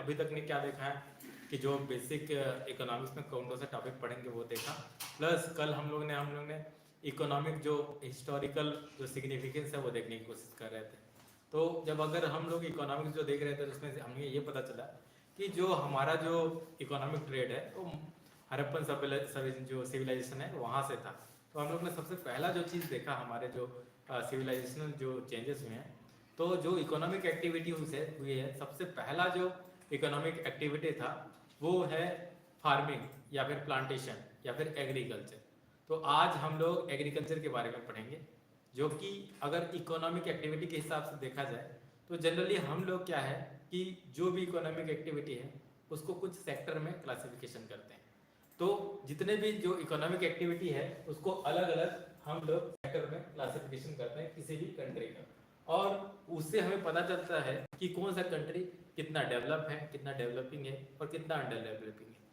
अभी तक ने क्या देखा है कि जो बेसिक इकोनॉमिक्स में कौन कौन सा टॉपिक पढ़ेंगे वो देखा, प्लस कल हम लोग ने इकोनॉमिक जो हिस्टोरिकल जो सिग्निफिकेंस है वो देखने की कोशिश कर रहे थे। तो जब अगर हम लोग इकोनॉमिक्स जो देख रहे थे तो उसमें हमें ये पता चला कि जो हमारा जो इकोनॉमिक ट्रेड है वो हड़प्पन जो सिविलाइजेशन है वहाँ से था। तो हम लोग ने सबसे पहला जो चीज़ देखा हमारे जो सिविलाइजेशनल जो चेंजेस हुए हैं, तो जो इकोनॉमिक एक्टिविटी हुई है सबसे पहला जो इकोनॉमिक एक्टिविटी था वो है फार्मिंग या फिर प्लांटेशन या फिर एग्रीकल्चर। तो आज हम लोग एग्रीकल्चर के बारे में पढ़ेंगे, जो कि अगर इकोनॉमिक एक्टिविटी के हिसाब से देखा जाए तो जनरली हम लोग क्या है कि जो भी इकोनॉमिक एक्टिविटी है उसको कुछ सेक्टर में क्लासिफिकेशन करते हैं। तो जितने भी जो इकोनॉमिक एक्टिविटी है उसको अलग अलग हम लोग सेक्टर में क्लासिफिकेशन करते हैं किसी भी कंट्री का, और उससे हमें पता चलता है कि कौन सा कंट्री कितना डेवलप है, कितना डेवलपिंग है और कितना अंडर डेवलपिंग है।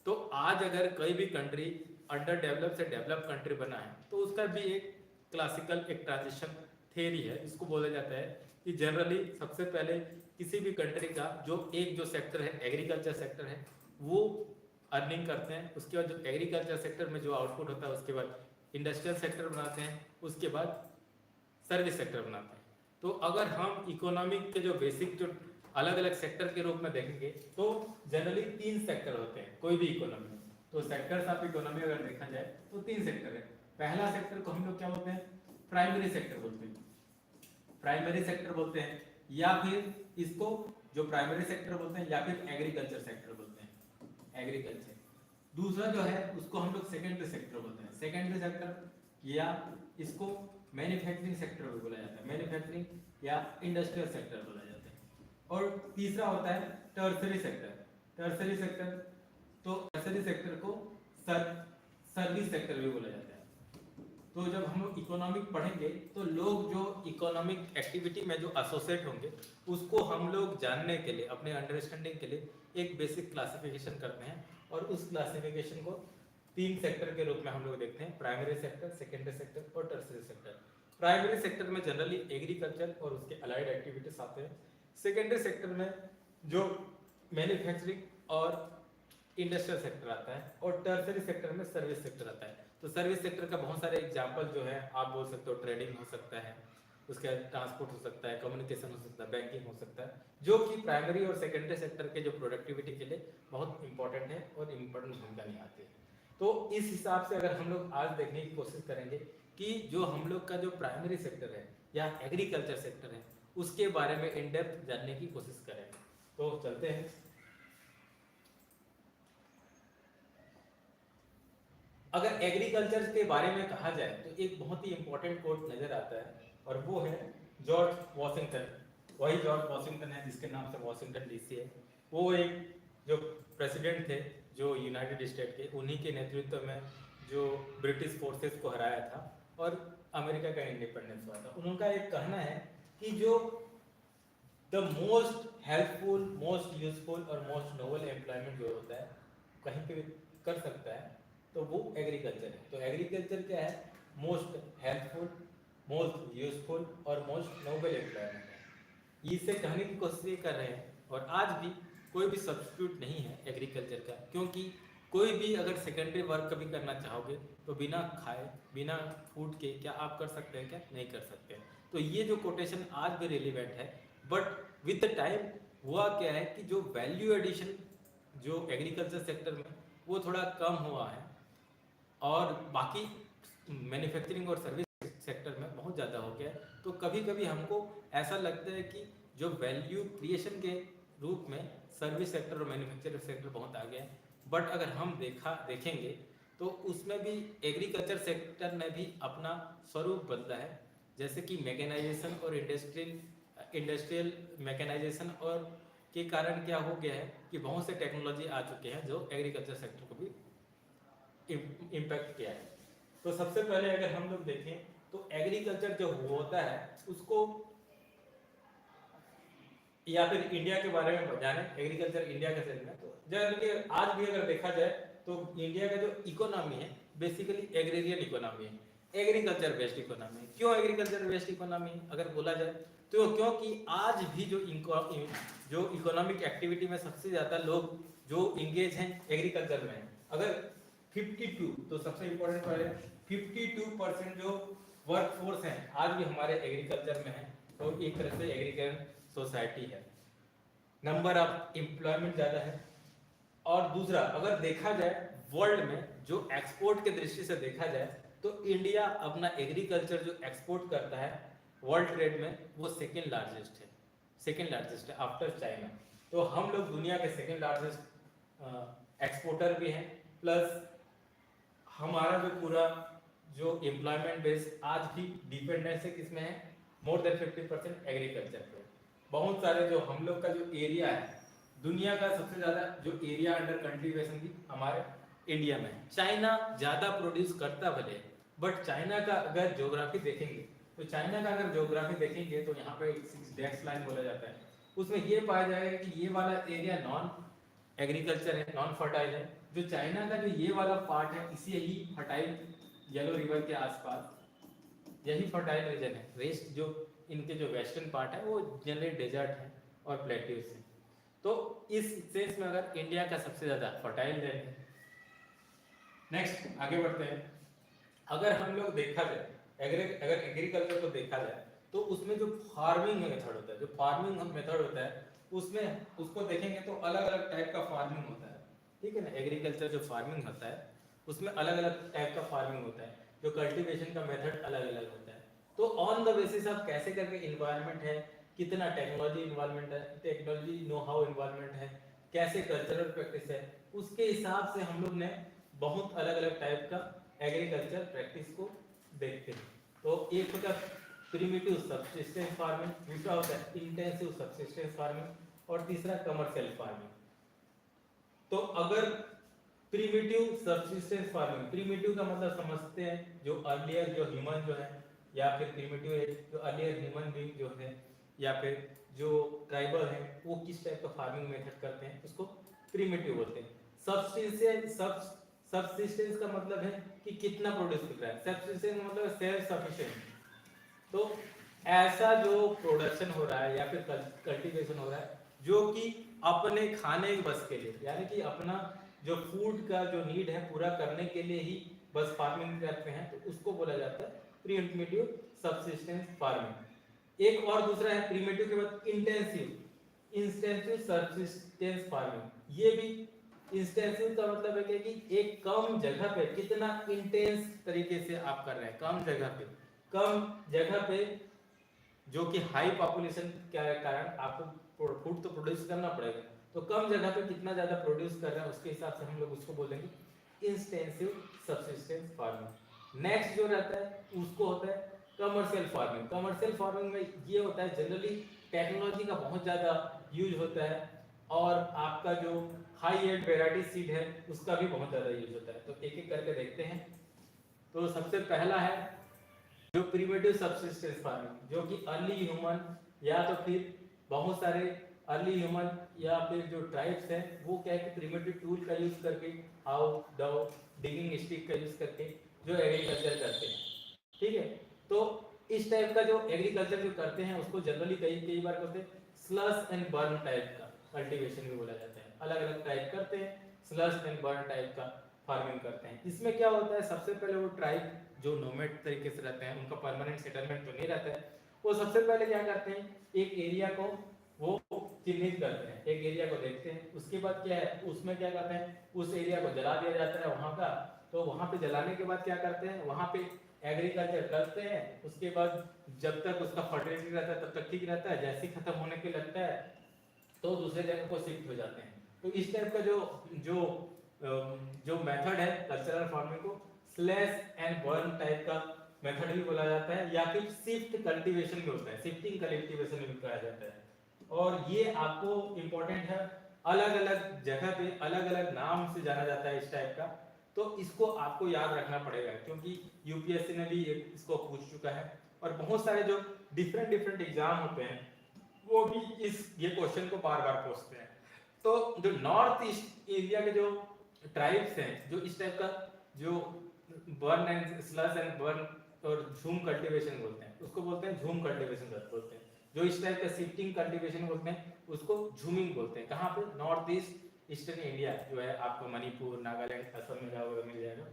तो आज अगर कोई भी कंट्री अंडर डेवलप से डेवलप कंट्री बना है तो उसका भी एक क्लासिकल एक ट्रांजिशन थ्योरी है, इसको बोला जाता है कि जनरली सबसे पहले किसी भी कंट्री का जो सेक्टर है एग्रीकल्चर सेक्टर है वो अर्निंग करते हैं, उसके बाद जो एग्रीकल्चर सेक्टर में जो आउटपुट होता है उसके बाद इंडस्ट्रियल सेक्टर बनाते हैं, उसके बाद सर्विस सेक्टर बनाते हैं। तो अगर हम इकोनॉमिक के जो बेसिक जो अलग अलग सेक्टर के रूप में देखेंगे तो जनरली 3 सेक्टर होते हैं कोई भी इकोनॉमी में। तो सेक्टर्स ऑफ इकोनॉमी अगर देखा जाए तो 3 सेक्टर है। पहला सेक्टर को हम लोग क्या बोलते हैं, प्राइमरी सेक्टर बोलते हैं, प्राइमरी सेक्टर बोलते हैं, या फिर इसको जो प्राइमरी सेक्टर बोलते हैं या फिर एग्रीकल्चर सेक्टर बोलते हैं, एग्रीकल्चर। दूसरा जो है उसको हम लोग सेकेंडरी सेक्टर बोलते हैं, सेकेंडरी सेक्टर या इसको मैन्युफैक्चरिंग सेक्टर भी बोला जाता है, मैन्युफैक्चरिंग या इंडस्ट्रियल सेक्टर बोला जाता है। और तीसरा होता है टर्सरी सेक्टर, टर्सरी सेक्टर। तो टर्सरी सेक्टर को सर्विस सेक्टर भी बोला जाता है। तो जब हम लोग इकोनॉमिक पढ़ेंगे तो लोग जो इकोनॉमिक एक्टिविटी में जो एसोसिएट होंगे उसको हम लोग जानने के लिए अपने अंडरस्टैंडिंग के लिए एक बेसिक क्लासिफिकेशन करते हैं, और उस क्लासिफिकेशन को 3 सेक्टर के रूप में हम लोग देखते हैं, प्राइमरी सेक्टर, सेकेंडरी सेक्टर और टर्सरी सेक्टर। प्राइमरी सेक्टर में जनरली एग्रीकल्चर और उसके अलाइड एक्टिविटीज आते हैं, सेकेंडरी सेक्टर में जो मैन्युफैक्चरिंग और इंडस्ट्रियल सेक्टर आता है, और टर्सरी सेक्टर में सर्विस सेक्टर आता है। तो सर्विस सेक्टर का बहुत सारे एग्जांपल जो है आप बोल सकते हो, ट्रेडिंग हो सकता है, उसके ट्रांसपोर्ट हो सकता है, कम्युनिकेशन हो सकता है, बैंकिंग हो सकता है, जो कि प्राइमरी और सेकेंडरी सेक्टर के जो प्रोडक्टिविटी के लिए बहुत इंपॉर्टेंट है और इम्पोर्टेंट भूमिका निभाते हैं। तो इस हिसाब से अगर हम लोग आज देखने की कोशिश करेंगे कि जो हम लोग का जो प्राइमरी सेक्टर है या एग्रीकल्चर सेक्टर है उसके बारे में इन डेप्थ जानने की कोशिश करेंगे। तो चलते हैं। अगर एग्रीकल्चर के बारे में कहा जाए तो एक बहुत ही इंपॉर्टेंट कोट नजर आता है, और वो है जॉर्ज वॉशिंगटन। वही जॉर्ज वॉशिंगटन है जिसके नाम से वॉशिंगटन डीसी है। वो एक जो प्रेसिडेंट थे जो यूनाइटेड स्टेट के, उन्हीं के नेतृत्व में जो ब्रिटिश फोर्सेस को हराया था और अमेरिका का इंडिपेंडेंस हुआ था। उनका एक कहना है कि जो the most helpful, most useful और मोस्ट नोबल एम्प्लॉयमेंट जो होता है कहीं पे भी कर सकता है तो वो एग्रीकल्चर है। तो एग्रीकल्चर क्या है, मोस्ट हेल्पफुल, मोस्ट यूजफुल और मोस्ट नोबल एम्प्लॉयमेंट है। इसे कहने की कोशिश कर रहे हैं, और आज भी कोई भी सब्स्टिट्यूट नहीं है एग्रीकल्चर का, क्योंकि कोई भी अगर सेकेंडरी वर्क कभी करना चाहोगे तो बिना खाए बिना फूड के क्या आप कर सकते हैं, क्या नहीं कर सकते हैं। तो ये जो कोटेशन आज भी रिलेवेंट है, बट विद द टाइम हुआ क्या है कि जो वैल्यू एडिशन जो एग्रीकल्चर सेक्टर में वो थोड़ा कम हुआ है, और बाकी मैन्युफैक्चरिंग और सर्विस सेक्टर में बहुत ज़्यादा हो गया है। तो कभी कभी हमको ऐसा लगता है कि जो वैल्यू क्रिएशन के रूप में सर्विस सेक्टर और मैन्युफैक्चरिंग सेक्टर बहुत आगे है, बट अगर हम देखेंगे तो उसमें भी एग्रीकल्चर सेक्टर ने भी अपना स्वरूप बदला है। जैसे कि मैकेनाइजेशन और इंडस्ट्रियल मैकेनाइजेशन और के कारण क्या हो गया है कि बहुत से टेक्नोलॉजी आ चुके हैं जो एग्रीकल्चर सेक्टर को भी इम्पैक्ट किया है। तो सबसे पहले अगर हम लोग देखें तो एग्रीकल्चर जो होता है उसको, या फिर इंडिया के बारे में जाने, एग्रीकल्चर इंडिया का सेक्टर है। तो जनरली आज भी अगर देखा जाए तो इंडिया का जो इकोनॉमी है बेसिकली एग्रेरियन इकोनॉमी है, एग्रीकल्चर बेस्ड इकोनॉमी है। क्यों एग्रीकल्चर बेस्ड इकोनॉमी अगर बोला जाए तो क्योंकि आज भी जो इकोनॉमिक एक्टिविटी में सबसे ज़्यादा लोग जो इंगेज हैं एग्रीकल्चर में हैं। अगर 52, तो सबसे इम्पोर्टेंट पॉइंट है 52% जो वर्क फोर्स है आज भी हमारे एग्रीकल्चर में है। तो एक तरह से एग्रीकल्चर सोसाइटी है, नंबर ऑफ एम्प्लॉयमेंट ज़्यादा है। और दूसरा अगर देखा जाए वर्ल्ड में जो एक्सपोर्ट के दृष्टि से देखा जाए तो इंडिया अपना एग्रीकल्चर जो एक्सपोर्ट करता है वर्ल्ड ट्रेड में वो सेकेंड लार्जेस्ट है आफ्टर चाइना। तो हम लोग दुनिया के सेकेंड लार्जेस्ट एक्सपोर्टर भी हैं, प्लस हमारा जो पूरा जो एम्प्लॉयमेंट बेस आज भी डिपेंडेंस है किसमें है, मोर देन 50% एग्रीकल्चर पे। बहुत सारे जो हम लोग का जो एरिया है, दुनिया का सबसे ज़्यादा जो एरिया अंडर कल्टीवेशन की हमारे इंडिया में है। चाइना ज़्यादा प्रोड्यूस करता भले, बट चाइना का अगर ज्योग्राफी देखेंगे तो देखेंगे तो यहाँ पे 6 डैश लाइन बोला जाता है, उसमें ये पाया जाएगा कि ये वाला एरिया नॉन एग्रीकल्चर है, नॉन फर्टाइल है। जो चाइना का जो ये वाला पार्ट है इसी ही फर्टाइल, येलो रिवर के आसपास यही फर्टाइल रीजन है। वेस्ट जो इनके जो वेस्टर्न पार्ट है वो जनरली डेजर्ट है और प्लेट्यूज है। तो इस सेंस में अगर इंडिया का सबसे ज़्यादा फर्टाइल है। नेक्स्ट आगे बढ़ते हैं। अगर हम लोग देखा जाए अगर एग्रीकल्चर को देखा जाए तो उसमें जो फार्मिंग मेथड होता है उसमें उसको देखेंगे तो अलग अलग टाइप का फार्मिंग होता है, ठीक है ना। एग्रीकल्चर जो फार्मिंग होता है उसमें अलग अलग टाइप का फार्मिंग होता है, जो कल्टीवेशन का मेथड अलग अलग होता है। तो ऑन द बेसिस ऑफ कैसे करके इन्वायरमेंट है, कितना टेक्नोलॉजी इन्वॉल्वमेंट है, टेक्नोलॉजी नो हाउ इन्वॉल्वमेंट है, कैसे कल्चरल प्रैक्टिस है, उसके हिसाब से हम लोग ने बहुत अलग अलग टाइप का एग्रीकल्चर प्रैक्टिस को देखते हैं। तो एक होता है प्रिमिटिव सब्सिस्टेंस फार्मिंग, दूसरा होता है इंटेंसिव सब्सिस्टेंस फार्मिंग और तीसरा कमर्शियल फार्मिंग। तो अगर प्रिमिटिव सब्सिस्टेंस फार्मिंग, प्रिमिटिव का मतलब समझते हैं जो अर्लियर जो ह्यूमन जो है, या फिर प्रिमिटिव जो अर्लियर ह्यूमन बीइंग जो है, या फिर जो ट्राइबल है वो किस टाइप का फार्मिंग मेथड करते हैं उसको प्रिमिटिव बोलते हैं। सब्सिस्टेंस का मतलब है कि कितना प्रोड्यूस कर रहा है, सब्सिस्टेंस मतलब सेल्फ सफिशिएंट। तो ऐसा जो प्रोडक्शन हो रहा है या फिर कल्टीवेशन हो रहा है जो कि अपने खाने बस के लिए, यानी कि अपना जो फूड का जो नीड है पूरा करने के लिए ही बस फार्मिंग करते हैं, तो उसको बोला जाता है प्रिमिटिव सब्सिस्टेंस फार्मिंग। एक और दूसरा है प्रिमिटिव के बाद इंटेंसिव सब्सिस्टेंस फार्मिंग। ये भी इंटेंसिव का मतलब है कि एक कम जगह पे कितना इंटेंस तरीके से आप कर रहे हैं, कम जगह पे जो कि हाई पॉपुलेशन के कारण आपको फूड तो प्रोड्यूस करना पड़ेगा, तो कम जगह पे कितना ज्यादा प्रोड्यूस कर रहे हैं उसके हिसाब से हम लोग उसको बोलेंगे इंटेंसिव सब्सिस्टेंस फार्मिंग। नेक्स्ट जो रहता है उसको होता है कमर्शियल फार्मिंग। कमर्शियल फार्मिंग में ये होता है जनरली टेक्नोलॉजी का बहुत ज़्यादा यूज होता है और आपका जो हाई एंड वेराइटी सीड है उसका भी बहुत ज़्यादा यूज होता है। तो एक एक करके देखते हैं। तो सबसे पहला है जो प्रिमिटिव सब्सिस्टेंस फार्मिंग, जो कि अर्ली ह्यूमन या तो फिर बहुत सारे अर्ली ह्यूमन या फिर जो ट्राइब्स हैं वो क्या है कि प्रिमिटिव टूल का यूज करके, हाउ दाउ डिगिंग स्टिक का यूज करके जो एग्रीकल्चर करते हैं, ठीक है। तो इस टाइप का जो एग्रीकल्चर जो करते हैं उसको जनरली कई बार करते हैं स्लश एंड बर्न टाइप का कल्टीवेशन भी बोला जाता है। अलग अलग टाइप करते हैं, स्लश एंड बर्न टाइप का फार्मिंग करते हैं। इसमें क्या होता है, सबसे पहले वो ट्राइब जो नोमैड तरीके से रहते हैं, उनका परमानेंट सेटलमेंट तो नहीं रहता है, वो सबसे पहले क्या करते हैं एक एरिया को वो चिन्हित करते हैं, एक एरिया को देखते हैं, उसके बाद क्या है उसमें क्या करते हैं उस एरिया को जला दिया जाता है वहाँ का। तो वहाँ पे जलाने के बाद क्या करते हैं वहाँ पे एग्रीकल्चर करते हैं। उसके बाद जब तक उसका फर्टिलिटी रहता है तब तक ठीक रहता है, जैसे ही खत्म होने के लगता है तो दूसरे जगह को शिफ्ट हो जाते हैं। तो इस टाइप का जो मेथड है कल्चरल फार्मिंग को स्लैश एंड बर्न टाइप का मेथड भी बोला जाता है, या फिर शिफ्ट कल्टीवेशन भी होता है, शिफ्टिंग कल्टीवेशन भी कहा जाता है। और ये आपको इम्पोर्टेंट है, अलग अलग जगह पे अलग अलग नाम से जाना जाता है इस टाइप का। तो इसको आपको याद रखना पड़ेगा क्योंकि यूपीएससी ने भी इसको पूछ चुका है और बहुत सारे जो डिफरेंट एग्जाम होते हैं वो भी ये क्वेश्चन को बार बार पूछते हैं। तो जो नॉर्थ ईस्ट एरिया के जो ट्राइब्स हैं जो इस टाइप का जो burn and slash and burn और झूम कल्टीवेशन बोलते हैं, उसको बोलते हैं झूम कल्टीवेशन बोलते हैं। जो इस टाइप का शिफ्टिंग कल्टीवेशन बोलते हैं उसको झूमिंग बोलते हैं। कहाँ पे? नॉर्थ ईस्ट ईस्टर्न इंडिया जो है आपको मणिपुर, नागालैंड, असम में जाओगे मिल जाएगा।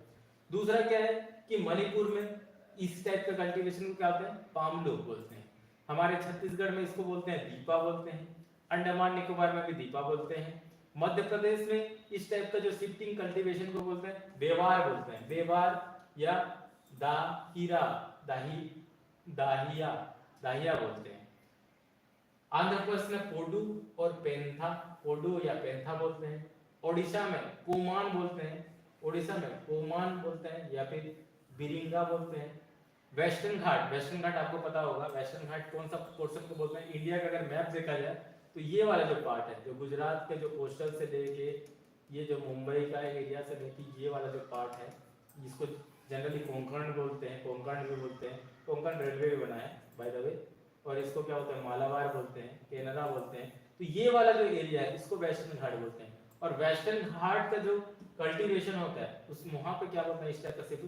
दूसरा क्या है कि मणिपुर में इस टाइप का कल्टीवेशन को क्या होते हैं? पामलो बोलते हैं। हमारे छत्तीसगढ़ में इसको बोलते हैं दीपा बोलते हैं। अंडमान निकोबार में भी दीपा बोलते हैं। मध्य प्रदेश में इस टाइप का जो शिफ्टिंग कल्टीवेशन को बोलते हैं बेवार बोलते हैं। बेवार या दाहिरा, दाहिया दाहिया बोलते हैं। आंध्र प्रदेश में पोडू और पेंथा, पोडू या पेंथा बोलते हैं। ओडिशा में पोमान बोलते हैं, ओडिशा में पोमान बोलते हैं या फिर बिरिंगा बोलते हैं। वेस्टर्न घाट, वेस्टर्न घाट आपको पता होगा, वेस्टर्न घाट कौन सा पोर्शन को बोलते हैं? इंडिया का अगर मैप देखा जाए तो ये वाला जो पार्ट है, जो गुजरात के जो कोस्टल से लेके ये जो मुंबई का एरिया से लेके ये वाला जो पार्ट है, जिसको जनरली कोंकण बोलते हैं, कोंकण भी बोलते हैं। कोंकण रेलवे भी बना है बाय द वे। और इसको क्या बोलते हैं? मालाबार बोलते हैं, केनरा बोलते हैं। तो ये वाला जो एरिया है इसको वेस्टर्न घाट बोलते हैं। और वेस्टर्न घाट का जो कल्टीवेशन होता है उस वहां पे क्या बोलते हैं? इस टाइप का सिर्फ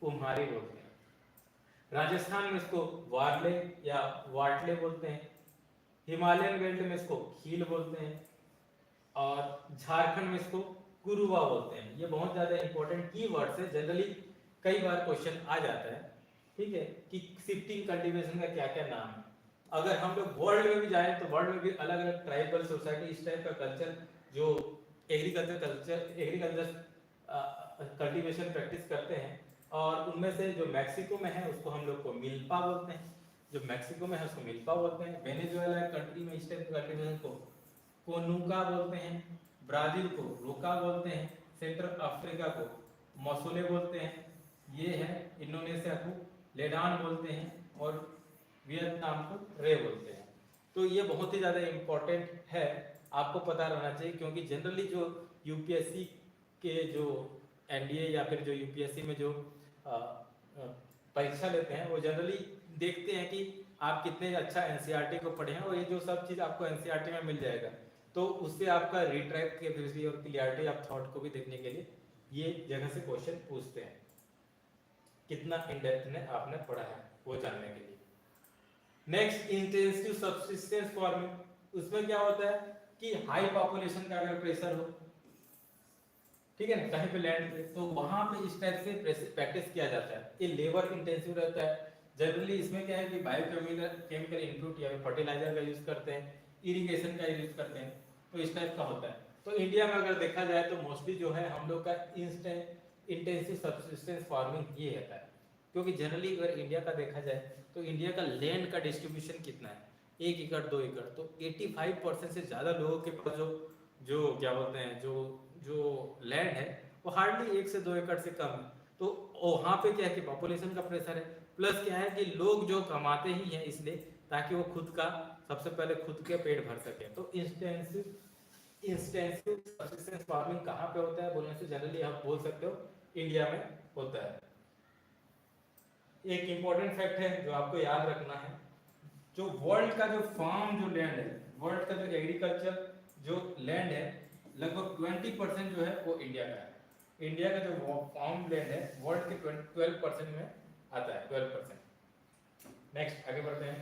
कुम्हारी बोलते हैं। राजस्थान में इसको वार्ले या वाटले बोलते हैं। हिमालयन बेल्ट में इसको खील बोलते हैं। और झारखंड में इसको गुरुवा बोलते हैं। ये बहुत ज्यादा इंपॉर्टेंट कीवर्ड्स है, जनरली कई बार क्वेश्चन आ जाता है, ठीक है, कि शिफ्टिंग कल्टीवेशन का क्या क्या नाम है। अगर हम लोग वर्ल्ड में भी जाएं तो वर्ल्ड में भी अलग अलग ट्राइबल सोसाइटी इस टाइप का कल्चर जो एग्रीकल्चर कल्टीवेशन प्रैक्टिस करते हैं। और उनमें से जो मैक्सिको में है उसको हम लोग को मिल्पा बोलते हैं, जो मैक्सिको में है उसको मिल्पा बोलते हैं। वेनेजुएला कंट्री में इस टाइप कल्टीवेशन को कोनुका बोलते हैं। ब्राजील को रोका बोलते हैं। सेंट्रल अफ्रीका को मसोले बोलते हैं। ये है इंडोनेशिया को लेडान बोलते हैं। और वियतनाम को रे बोलते हैं। तो ये बहुत ही ज़्यादा इम्पोर्टेंट है, आपको पता रहना चाहिए, क्योंकि जनरली जो यूपीएससी के जो एनडीए या फिर जो यूपीएससी में जो परीक्षा लेते हैं वो जनरली देखते हैं कि आप कितने अच्छा एनसीईआरटी को पढ़े हैं। और ये जो सब चीज़ आपको एनसीईआरटी में मिल जाएगा तो उससे आपका रिट्रैक्ट कैपेसिटी और क्लियरिटी ऑफ थॉट को भी देखने के लिए ये जगह से क्वेश्चन पूछते हैं, कितना इन डेप्थ में आपने पढ़ा है वो जानने के लिए। नेक्स्ट, इंटेंसिव सब्सिस्टेंस फार्मिंग, उसमें क्या होता है कि हाई पॉपुलेशन का अगर प्रेशर हो, ठीक है ना, कहीं पे लैंड पे, तो वहां पे इस टाइप से प्रैक्टिस किया जाता है। ये लेबर इंटेंसिव रहता है। जनरली इसमें क्या है कि बायोकेमिकल इनपुट या फर्टिलाइजर का यूज करते हैं, इरिगेशन का यूज करते हैं, तो इस टाइप का होता है। तो इंडिया में अगर देखा जाए तो मोस्टली जो है हम लोग का इंटेंसिव सब्सिस्टेंस फार्मिंग ये रहता है। क्योंकि जनरली अगर इंडिया का देखा जाए तो इंडिया का लैंड का डिस्ट्रीब्यूशन कितना है? 1 एकड़ 2 एकड़। तो 85% से ज़्यादा लोगों के पास जो क्या बोलते हैं जो लैंड है वो हार्डली 1 से 2 एकड़ से कम है। तो वहाँ पे क्या है कि पॉपुलेशन का प्रेशर है, प्लस क्या है कि लोग जो कमाते ही हैं इसलिए ताकि वो खुद का सबसे पहले खुद के पेट भर सके। तो इंटेंसिव सब्सिस्टेंस फार्मिंग कहाँ पे होता है बोलने से जनरली आप बोल सकते हो इंडिया में होता है। एक इंपॉर्टेंट फैक्ट है जो आपको याद रखना है, जो वर्ल्ड का जो फार्म जो लैंड है, वर्ल्ड का जो एग्रीकल्चर जो लैंड है लगभग 20% जो है वो इंडिया का है। इंडिया का जो फार्म लैंड है वर्ल्ड के 12% में आता है, 12%। नेक्स्ट आगे बढ़ते हैं।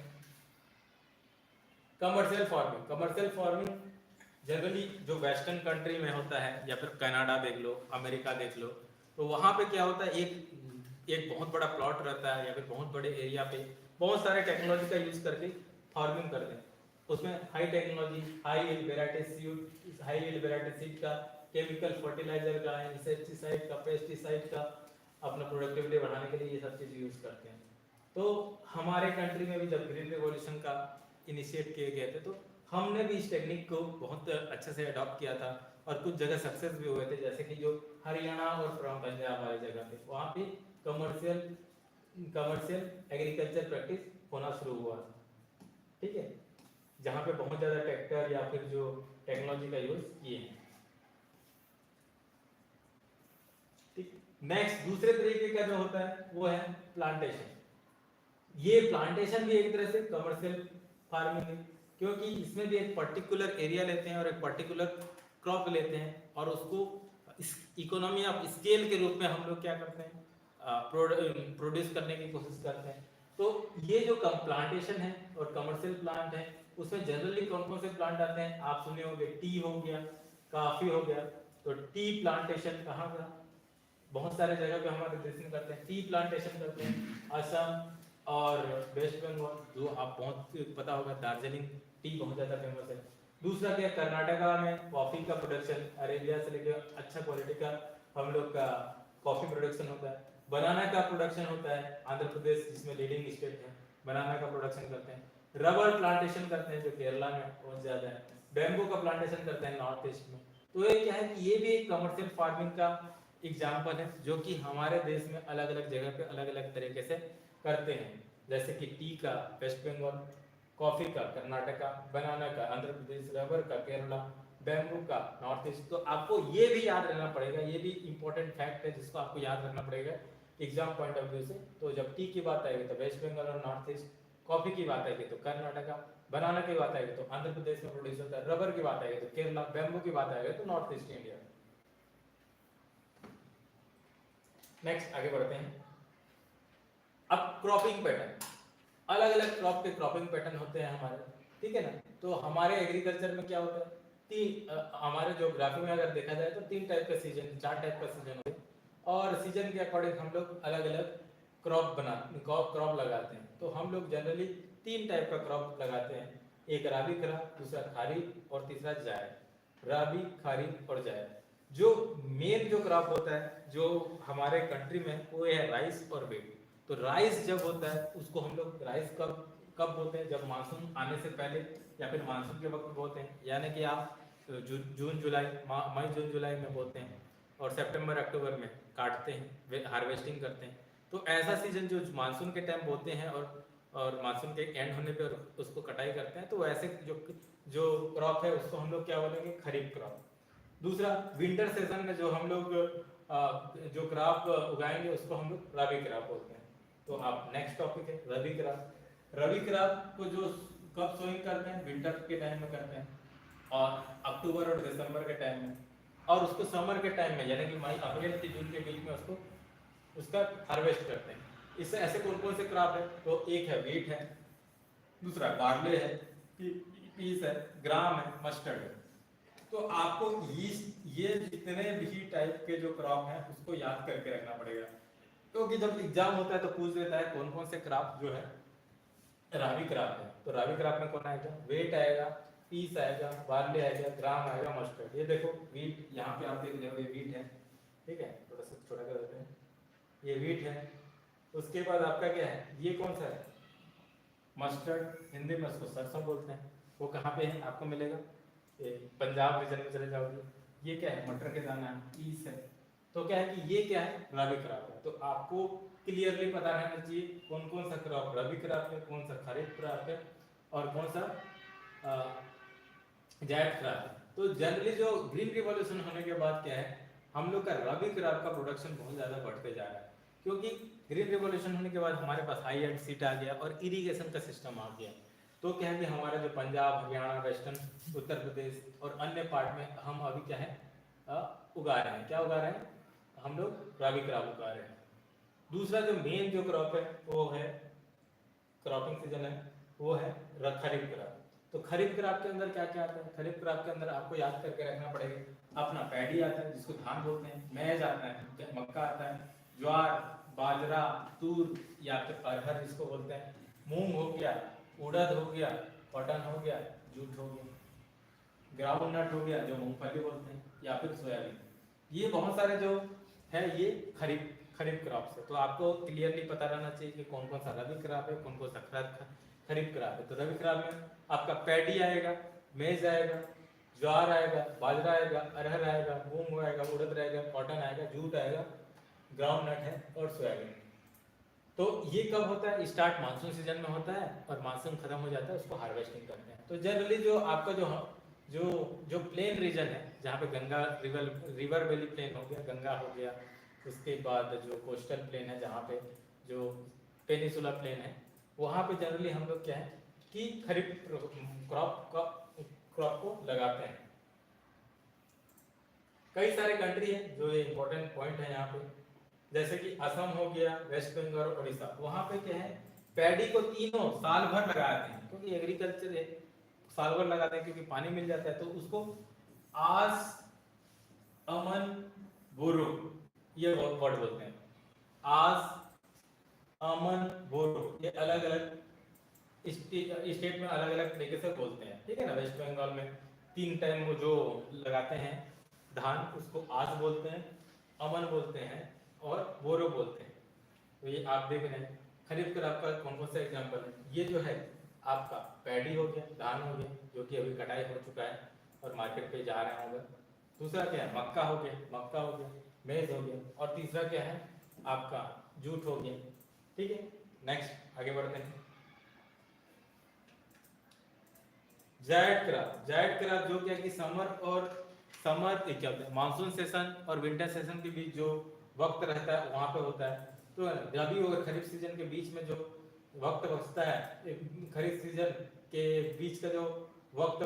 Commercial farming, commercial farming generally जो वेस्टर्न कंट्री में होता है या फिर कनाडा देख लो, अमेरिका देख लो, तो वहाँ पे क्या होता है एक बहुत बड़ा प्लॉट रहता है या फिर बहुत बड़े एरिया पे बहुत सारे टेक्नोलॉजी का यूज करके फार्मिंग करते हैं। उसमें high technology, high yield variety seed का, केमिकल फर्टिलाइजर का, इंसेक्टिसाइड का, पेस्टिसाइड का अपना प्रोडक्टिविटी बढ़ाने के लिए ये सब चीज़ यूज करते हैं। तो हमारे कंट्री में भी जब ग्रीन रेवोल्यूशन का इनिशिएट किए गए थे तो हमने भी इस टेक्निक को बहुत अच्छे से अडॉप्ट किया था और कुछ जगह सक्सेस भी हुए थे, जैसे कि जो हरियाणा और फ्रॉम पंजाब वाली जगह पे वहाँ पे कमर्शियल एग्रीकल्चर प्रैक्टिस होना शुरू हुआ, ठीक है, जहाँ पे बहुत ज़्यादा ट्रैक्टर या फिर जो टेक्नोलॉजी का यूज किए हैं। ठीक, नेक्स्ट दूसरे तरीके का जो होता है वो है प्लांटेशन। ये प्लांटेशन भी एक तरह से कमर्शियल फार्मिंग है, क्योंकि इसमें भी एक पर्टिकुलर एरिया लेते हैं और एक पर्टिकुलर क्रॉप लेते हैं और उसको इकोनॉमी ऑफ स्केल के रूप में हम लोग क्या करते हैं, प्रोड्यूस करने की कोशिश करते हैं। तो ये जो प्लांटेशन है और कमर्शियल प्लांट है, उसमें जनरली कौन कौन से प्लांट आते हैं? आप सुने होंगे टी हो गया, कॉफी हो गया। तो टी प्लांटेशन कहाँ का? बहुत सारे जगह पे हमारे देश में करते हैं, टी प्लांटेशन करते हैं। असम और वेस्ट बंगाल, जो आप बहुत पता होगा, दार्जिलिंग टी बहुत ज़्यादा फेमस है। दूसरा क्या, कर्नाटका में कॉफ़ी का प्रोडक्शन, अरेबिया से लेकर अच्छा क्वालिटी का हम लोग का कॉफ़ी प्रोडक्शन होता है। बनाना का प्रोडक्शन होता है, आंध्र प्रदेश जिसमें लीडिंग स्टेट है, बनाना का प्रोडक्शन करते हैं। रबर प्लांटेशन करते हैं जो केरला में बहुत ज़्यादा है। बैम्बू का प्लांटेशन करते हैं नॉर्थ ईस्ट में। तो ये क्या है कि ये भी एक कमर्शियल फार्मिंग का एग्जाम्पल है, जो कि हमारे देश में अलग अलग जगह पे अलग अलग तरीके से करते हैं। जैसे कि टी का वेस्ट बंगाल, कॉफ़ी का कर्नाटका, बनाना का आंध्र प्रदेश, रबर का केरला, बैम्बू का नॉर्थ ईस्ट। तो आपको ये भी याद रखना पड़ेगा, ये भी इंपॉर्टेंट फैक्ट है जिसको आपको याद रखना पड़ेगा एग्जाम पॉइंट ऑफ व्यू से। तो जब टी की बात आएगी तो वेस्ट बंगाल और नॉर्थ ईस्ट, कॉफ़ी की बात आएगी तो कर्नाटका, बनाना की बात आएगी तो आंध्र प्रदेश में प्रोड्यूस होता है, रबर की बात आएगी तो केरला, बैम्बू की बात आएगी तो नॉर्थ ईस्ट इंडिया। नेक्स्ट आगे बढ़ते हैं। अब क्रॉपिंग पैटर्न, अलग अलग क्रॉप के क्रॉपिंग पैटर्न होते हैं हमारे, ठीक है ना। तो हमारे एग्रीकल्चर में क्या होता है, हमारे ज्योग्राफी में अगर देखा जाए तो 3 टाइप का सीजन, 4 टाइप का सीजन होते हैं, और सीजन के अकॉर्डिंग हम लोग अलग अलग क्रॉप लगाते हैं। तो हम लोग जनरली 3 टाइप का क्रॉप लगाते हैं, एक राबी क्रॉप, दूसरा खारीफ और तीसरा जायद। राबी, खारीफ और जायद। जो मेन जो क्रॉप होता है जो हमारे कंट्री में, वो है राइस और व्हीट। तो राइस जब होता है उसको हम लोग, राइस कब कब बोते हैं? जब मानसून आने से पहले या फिर मानसून के वक्त बोते हैं, यानी कि आप जून जुलाई, मई जून जुलाई में बोते हैं और सितंबर अक्टूबर में काटते हैं, हार्वेस्टिंग करते हैं। तो ऐसा सीजन जो मानसून के टाइम बोते हैं और मानसून के एंड होने पर उसको कटाई करते हैं, तो वैसे जो क्रॉप है उसको हम लोग क्या बोलेंगे? खरीफ क्रॉप। दूसरा, विंटर सीजन में जो हम लोग जो क्रॉप उगाएंगे उसको हम लोग रबी क्रॉप बोलते हैं। तो आप नेक्स्ट टॉपिक है रबी क्रॉप। रबी क्रॉप को जो कब सोइंग करते हैं? विंटर के टाइम में करते हैं, और अक्टूबर और दिसंबर के टाइम में, और उसको समर के टाइम में यानी कि मई अप्रैल से जून के बीच में उसको उसका हार्वेस्ट करते हैं। इससे ऐसे कौन कौन से क्रॉप है? तो एक है व्हीट है, दूसरा बार्ले है, पीस है, ग्राम है, मस्टर्ड है। तो आपको ये जितने भी टाइप के जो क्रॉप हैं उसको याद करके रखना पड़ेगा, क्योंकि जब एग्जाम होता है तो पूछ देता है कौन कौन से क्रॉप जो है राबी क्रॉप है। तो राबी क्रॉप में कौन आएगा? वेट आएगा, पीस आएगा, बार्ले आएगा, ग्राम आएगा, मस्टर्ड। ये देखो वीट, यहाँ पे आप देख रहे हो ये वीट है, ठीक है, थोड़ा सा छोटा कर देते हैं, ये वीट है। उसके बाद आपका क्या है? ये कौन सा है? मस्टर्ड, हिंदी में उसको सरसों बोलते हैं। वो कहाँ पे है? आपको मिलेगा पंजाब रीजन में चले जाओगे। ये क्या है? मटर के दाना है, पीस है। तो क्या है कि ये क्या है? रबी क्रॉप है। तो आपको क्लियरली पता रहना चाहिए कौन कौन सा क्रॉप रबी क्रॉप है, कौन सा खरीफ क्रॉप है, और कौन सा जायद क्रॉप है। तो जनरली जो ग्रीन रिवॉल्यूशन होने के बाद क्या है, हम लोग का रबी क्रॉप का प्रोडक्शन बहुत ज़्यादा बढ़ते जा रहा है, क्योंकि ग्रीन रिवॉल्यूशन होने के बाद हमारे पास हाई एंड सीट आ गया और इरिगेशन का सिस्टम आ गया। तो क्या है कि हमारा जो पंजाब, हरियाणा, वेस्टर्न उत्तर प्रदेश और अन्य पार्ट में हम अभी क्या है उगा रहे हैं। क्या उगा रहे हैं? हम लोग रबी क्रॉप उगा रहे हैं। दूसरा जो मेन जो क्रॉप है वो है, क्रॉपिंग सीजन है, वो है खरीफ क्रॉप। तो खरीफ क्रॉप के अंदर क्या क्या आता है? खरीफ क्रॉप के अंदर आपको याद करके रखना पड़ेगा अपना पैडी आता है जिसको धान बोलते हैं, मैज आता है, मक्का आता है, ज्वार, बाजरा, तूर या फिर अरहर जिसको बोलते हैं, मूंग हो गया, उड़द हो गया, कॉटन हो गया, जूट हो गया, ग्राउंड नट हो गया जो मूंगफली बोलते हैं, या फिर सोयाबीन। ये बहुत सारे जो है ये खरीफ क्रॉप्स है। तो आपको क्लियरली पता रहना चाहिए कि कौन कौन सा रबी क्रॉप है, कौन कौन सा खरीफ क्रॉप है। तो रबी क्रॉप में आपका पैडी आएगा, मेज आएगा, ज्वार आएगा, बाजरा आएगा, अरहर आएगा, मूंग आएगा, उड़द आएगा, कॉटन आएगा, जूट आएगा, ग्राउंड नट है और सोयाबीन। तो ये कब होता है? स्टार्ट मानसून सीजन में होता है और मानसून खत्म हो जाता है उसको हार्वेस्टिंग करते हैं। तो जनरली जो आपका जो जो प्लेन रीजन है जहाँ पे गंगा रिवर वैली प्लेन हो गया, गंगा हो गया, उसके बाद जो कोस्टल प्लेन है जहाँ पे जो पेनिसुला प्लेन है, वहाँ पे जनरली हम लोग क्या है कि खरीफ क्रॉप को लगाते हैं। कई सारे कंट्री है जो ये इंपॉर्टेंट पॉइंट है यहाँ पे, जैसे कि असम हो गया, वेस्ट बंगाल और उड़ीसा। वहाँ पे क्या है पैडी को तीनों साल भर लगाते हैं, क्योंकि एग्रीकल्चर है, साल भर लगाते हैं क्योंकि पानी मिल जाता है, तो उसको आस, अमन, बोरो ये वर्ड बोलते हैं। आस, अमन, बोरो ये अलग अलग स्टेट में अलग अलग तरीके से बोलते हैं, ठीक है ना। वेस्ट बंगाल में 3 टाइम वो जो लगाते हैं धान, उसको आस बोलते हैं, अमन बोलते हैं और बोरो बोलते हैं। तो ये आप देख रहे हैं खरीफ क्रॉप का कौन कौन सा एग्जाम्पल है। ये जो है आपका पैडी हो गया, धान हो गया जो कि अभी कटाई हो चुका है और मार्केट पे जा रहे होंगे। दूसरा क्या है, मक्का हो गया, मक्का हो गया, मेज हो गया, और तीसरा क्या है आपका जूट हो गया, ठीक है। नेक्स्ट आगे बढ़ते हैं। जायड क्रॉप, जायड क्रॉप जो क्या कि समर क्या होता है, मानसून सेशन और विंटर सेशन के बीच जो वक्त रहता है वहां पे होता है। तो रबी और खरीफ सीजन के बीच में जो वक्त बचता है, खरीफ सीजन के बीच का जो वक्त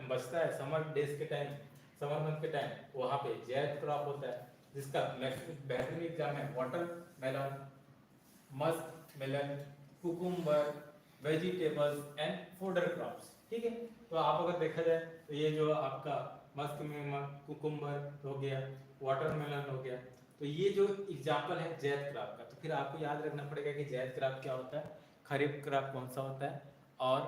बचता है समर डेज के टाइम, समर मंथ के टाइम, वहां पे जायद क्रॉप होता है, जिसका बेहतरीन एग्जाम है watermelon, muskmelon, cucumber, vegetables and fodder crops, ठीक है। तो आप अगर देखा जाए तो ये जो आपका मस्क में कुकुम्बर हो गया, वाटरमेलन हो गया, तो ये जो एग्जाम्पल है जैद क्रॉप का। तो फिर आपको याद रखना पड़ेगा कि जैद क्रॉप क्या होता है, खरीफ क्रॉप कौन सा होता है और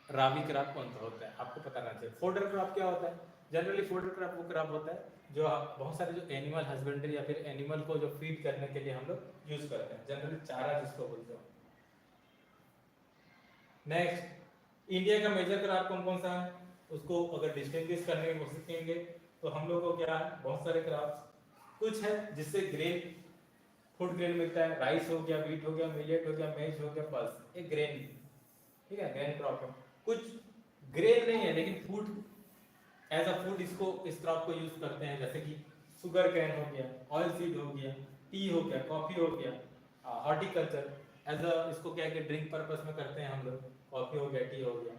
राबी क्रॉप कौन सा होता है, आपको पता रहना चाहिए। फोडर क्रॉप क्या होता है, जनरली फोडर क्रॉप वो क्रॉप होता है जो बहुत सारे जो एनिमल हस्बेंड्री या फिर एनिमल को जो फीड करने के लिए हम लोग यूज करते हैं, जनरली चारा जिसको बोलते हैं। नेक्स्ट इंडिया का मेजर क्रॉप कौन कौन सा है, उसको अगर डिस्टिंग्विश करने की कोशिश करेंगे तो हम लोग को क्या है, बहुत सारे क्रॉप्स कुछ है जिससे ग्रेन, फूड ग्रेन मिलता है, राइस हो गया, व्हीट हो गया, मिलेट हो गया, मेज हो गया, पल्स, एक ग्रेन, ठीक है, ग्रेन क्रॉप है। कुछ ग्रेन नहीं है लेकिन फूड एज अ फूड इसको, इस क्रॉप को यूज करते हैं, जैसे कि शुगर कैन हो गया, ऑयल सीड हो गया, टी हो गया, कॉफी हो गया, हॉर्टिकल्चर एज अ इसको क्या है ड्रिंक पर्पस में करते हैं हम लोग, कॉफी हो गया, टी हो गया।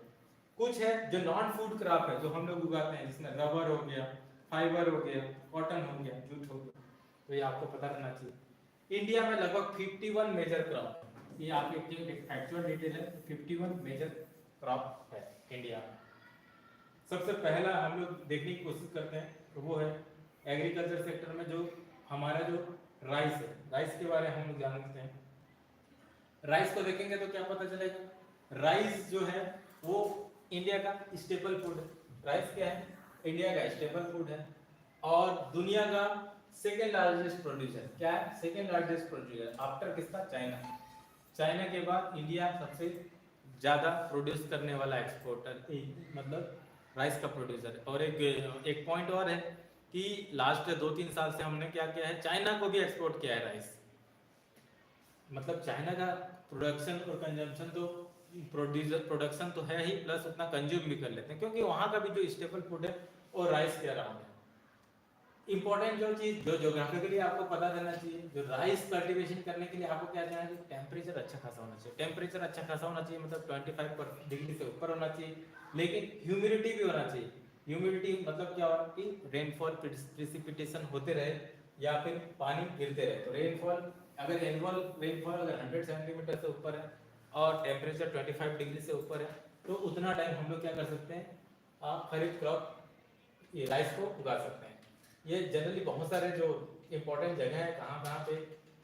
कुछ है जो नॉन फूड क्रॉप है जो हम लोग उगाते हैं, जिसमें रबर हो गया, फाइबर हो गया, कॉटन हो गया, जूट हो गया, तो ये आपको पता रहना चाहिए। इंडिया में लगभग 51 मेजर क्रॉप, ये आपकी एक्चुअल डिटेल है, 51 मेजर क्रॉप है इंडिया में। सबसे पहला हम लोग देखने की कोशिश करते हैं तो वो है एग्रीकल्चर सेक्टर में जो हमारा जो राइस है, राइस के बारे में हम लोग जानते हैं। राइस को देखेंगे तो क्या पता चलेगा, राइस जो है वो इंडिया का स्टेपल फूड है। राइस क्या है, इंडिया का स्टेपल फूड है और दुनिया का सेकेंड लार्जेस्ट प्रोड्यूसर, क्या है, सेकेंड लार्जेस्ट प्रोड्यूसर आफ्टर किसका, चाइना। चाइना के बाद इंडिया सबसे ज्यादा प्रोड्यूस करने वाला एक्सपोर्टर, मतलब राइस का प्रोड्यूसर है। और एक पॉइंट और है कि लास्ट 2-3 साल से हमने क्या किया है, चाइना को भी एक्सपोर्ट किया है राइस। मतलब चाइना का प्रोडक्शन और कंजम्पशन तो प्रोडक्शन तो है ही, प्लस उतना कंज्यूम भी कर लेते हैं, क्योंकि वहाँ का भी जो स्टेपल फूड है वो राइस के अराउंड है। इंपॉर्टेंट जो चीज जो ज्योग्राफिकली आपको पता रहना चाहिए, जो राइस कल्टीवेशन करने के लिए आपको क्या चाहिए, टेम्परेचर अच्छा खासा होना चाहिए। टेम्परेचर अच्छा खासा होना चाहिए मतलब 25 डिग्री से ऊपर होना चाहिए, लेकिन ह्यूमिडिटी भी होना चाहिए। ह्यूमिडिटी मतलब क्या हुआ कि रेनफॉल, प्रिसिपिटेशन होते रहे या फिर पानी गिरते रहे। तो रेनफॉल अगर रेनफॉल अगर 100 सेंटीमीटर से ऊपर है और टेम्परेचर 25 डिग्री से ऊपर है तो उतना टाइम हम लोग क्या कर सकते हैं, आप खरीफ क्रॉप ये राइस को उगा सकते हैं। ये जनरली बहुत सारे जो इंपॉर्टेंट जगह है कहाँ कहाँ पे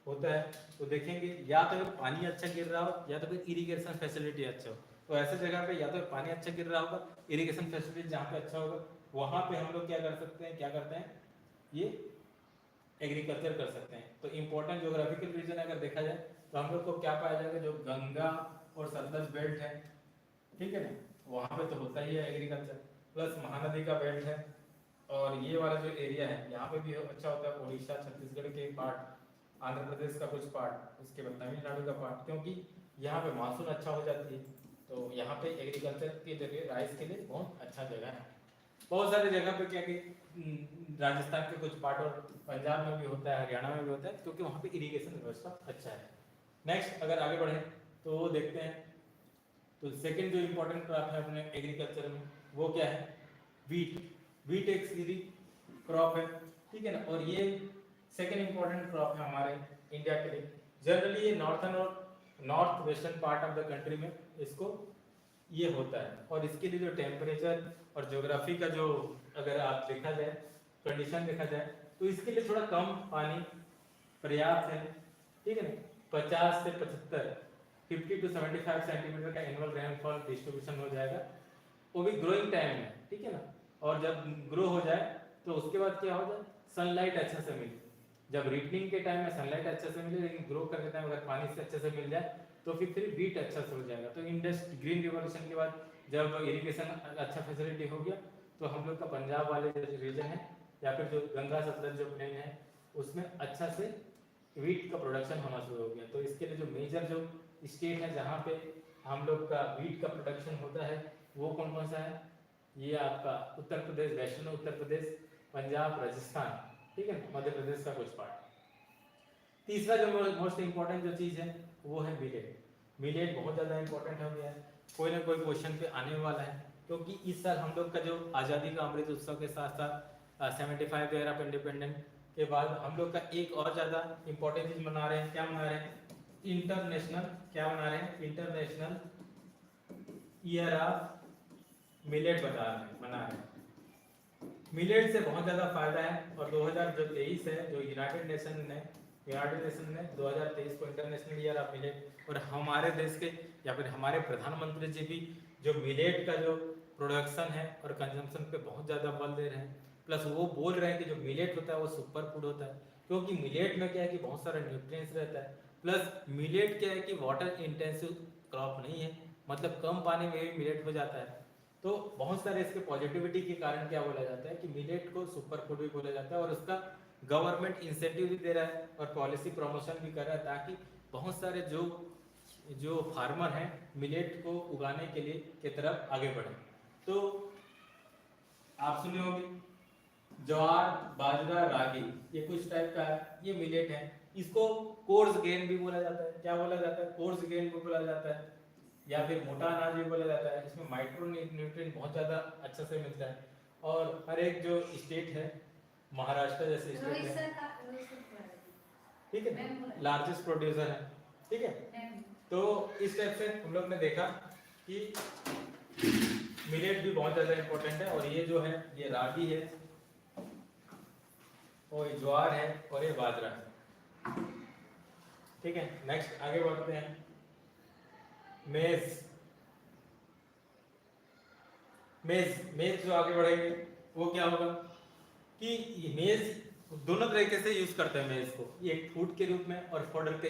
होता है तो देखेंगे, या तो पानी अच्छा गिर रहा हो या तो फिर इरिगेशन फैसिलिटी अच्छा हो। तो ऐसे जगह पे या तो पानी अच्छा गिर रहा होगा, इरिगेशन फैसिलिटी जहाँ पे अच्छा होगा वहाँ पे हम लोग क्या कर सकते हैं, क्या करते हैं, ये एग्रीकल्चर कर सकते हैं। तो इम्पोर्टेंट ज्योग्राफिकल रीजन अगर देखा जाए तो हम लोग को क्या पाया जाएगा, जो गंगा और सतलज बेल्ट है, ठीक है ना, वहाँ पे तो होता ही है एग्रीकल्चर, प्लस महानदी का बेल्ट है और ये वाला जो एरिया है यहाँ पे भी अच्छा होता है। उड़ीसा, छत्तीसगढ़ के पार्ट, आंध्र प्रदेश का कुछ पार्ट, उसके बाद तमिलनाडु का पार्ट, क्योंकि यहाँ पे मानसून अच्छा हो जाती है तो यहाँ पे एग्रीकल्चर के जरिए राइस के लिए बहुत अच्छा जगह है। बहुत सारी जगह पे क्या कि राजस्थान के कुछ पार्ट और पंजाब में भी होता है, हरियाणा में भी होता है, क्योंकि वहाँ पे इरिगेशन व्यवस्था अच्छा है। नेक्स्ट अगर आगे बढ़े तो वो देखते हैं, तो सेकंड जो इम्पोर्टेंट क्रॉप है अपने एग्रीकल्चर में वो क्या है, वीट। वीट एक सीरी क्रॉप है, ठीक है ना, और ये सेकंड इम्पोर्टेंट क्रॉप है हमारे इंडिया के लिए। जनरली ये नॉर्थन और north western part of the country में इसको ये होता है। और इसके लिए जो टेम्परेचर और ज्योग्राफी का जो अगर आप देखा जाए कंडीशन देखा जाए तो इसके लिए थोड़ा कम पानी पर्याप्त है, ठीक है ना। 50 से 75 50 टू 75 सेंटीमीटर का एनुअल रेनफॉल डिस्ट्रीब्यूशन हो जाएगा, वो भी ग्रोइंग टाइम में, ठीक है ना। और जब ग्रो हो जाए तो उसके बाद क्या हो जाए, सनलाइट अच्छा से मिले। जब रिपनिंग के टाइम में सनलाइट अच्छे से मिले, लेकिन ग्रो करते टाइम अगर पानी से अच्छे से मिल जाए तो फिर वीट अच्छा से हो जाएगा। तो इंडस्ट्री ग्रीन रिवॉल्यूशन के बाद जब इरिगेशन अच्छा फैसिलिटी हो गया तो हम लोग का पंजाब वाले जो रीजन है या फिर जो गंगा सतलज जो प्लेन है उसमें अच्छा से वीट का प्रोडक्शन होना शुरू हो गया। तो इसके लिए जो मेजर जो स्टेट है जहाँ पे हम लोग का वीट का प्रोडक्शन होता है वो कौन कौन सा है, ये आपका उत्तर प्रदेश, वेस्टर्न उत्तर प्रदेश, पंजाब, राजस्थान, ठीक है, मध्य प्रदेश का कुछ पार्ट। तीसरा जो मोस्ट इंपॉर्टेंट जो चीज़ है वो है मिलेट। मिलेट बहुत ज़्यादा इंपॉर्टेंट हो गया है, कोई ना कोई क्वेश्चन पे आने वाला है, क्योंकि इस साल हम लोग का जो आज़ादी का अमृत उत्सव के साथ साथ 75 ईयर ऑफ इंडिपेंडेंस के बाद हम लोग का एक और ज़्यादा इंपॉर्टेंट चीज़ मना रहे हैं। क्या मना रहे हैं, इंटरनेशनल, क्या मना रहे हैं, इंटरनेशनल ईयर ऑफ मिलेट मना रहे हैं। मिलेट से बहुत ज़्यादा फायदा है। और 2023 है जो यूनाइटेड नेशन ने 2023 को इंटरनेशनल ईयर ऑफ मिलेट, और हमारे देश के या फिर हमारे प्रधानमंत्री जी भी जो मिलेट का जो प्रोडक्शन है और कंजम्पशन पे बहुत ज़्यादा बल दे रहे हैं। प्लस वो बोल रहे हैं कि जो मिलेट होता है वो सुपर फूड होता है, क्योंकि मिलेट में क्या है कि बहुत सारा न्यूट्रिएंट्स रहता है। प्लस मिलेट क्या है कि वाटर इंटेंसिव क्रॉप नहीं है, मतलब कम पानी में भी मिलेट हो जाता है। तो बहुत सारे इसके पॉजिटिविटी के कारण क्या बोला जाता है कि मिलेट को सुपर फूड भी बोला जाता है, और उसका गवर्नमेंट इंसेंटिव भी दे रहा है और पॉलिसी प्रमोशन भी कर रहा है, ताकि बहुत सारे जो फार्मर हैं मिलेट को उगाने के लिए की तरफ आगे बढ़े। तो आप सुने होंगे ज्वार, बाजरा, रागी, ये कुछ टाइप का है, ये मिलेट है। इसको कोर्स गेन भी बोला जाता है। क्या बोला जाता है, कोर्स गेन भी बोला जाता है, या फिर मोटा अनाज भी बोला जाता है। इसमें माइक्रो न्यूट्रिएंट बहुत ज़्यादा अच्छा से मिलता है। और हर एक जो स्टेट है, महाराष्ट्र जैसे स्टेट है, ठीक है, लार्जेस्ट प्रोड्यूसर है, ठीक है। तो इस टाइप से हम लोग ने देखा कि मिलेट भी बहुत ज़्यादा इंपॉर्टेंट है। और ये जो है ये रागी है, और ये ज्वार है, और ये बाजरा है, ठीक है। नेक्स्ट आगे बढ़ते हैं, मेज। मेज जो आगे बढ़ेंगे वो क्या होगा कि मेज दोनों तरीके से यूज करते हैं मेज को, ये एक फूड के रूप में और फॉडर के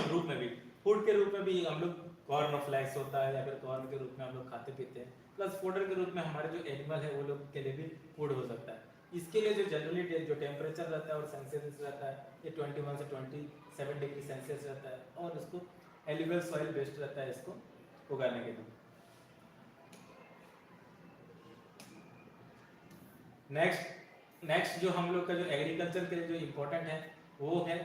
रूप में भी। फूड के रूप में भी हम लोग कॉर्न फ्लैक्स होता है या फिर कॉर्न के रूप में हम लोग खाते पीते हैं, प्लस फॉडर के रूप में हमारे जो एनिमल है वो लोग के लिए भी फूड हो सकता है। इसके लिए जो जनरली जो टेम्परेचर रहता है और सेंसियस रहता है ये 21 से 27 डिग्री सेल्सियस रहता है, और इसको एलिबल सॉइल बेस्ड रहता है इसको उगाने के लिए। नेक्स्ट जो हम लोग का जो एग्रीकल्चर के लिए जो इम्पोर्टेंट है वो है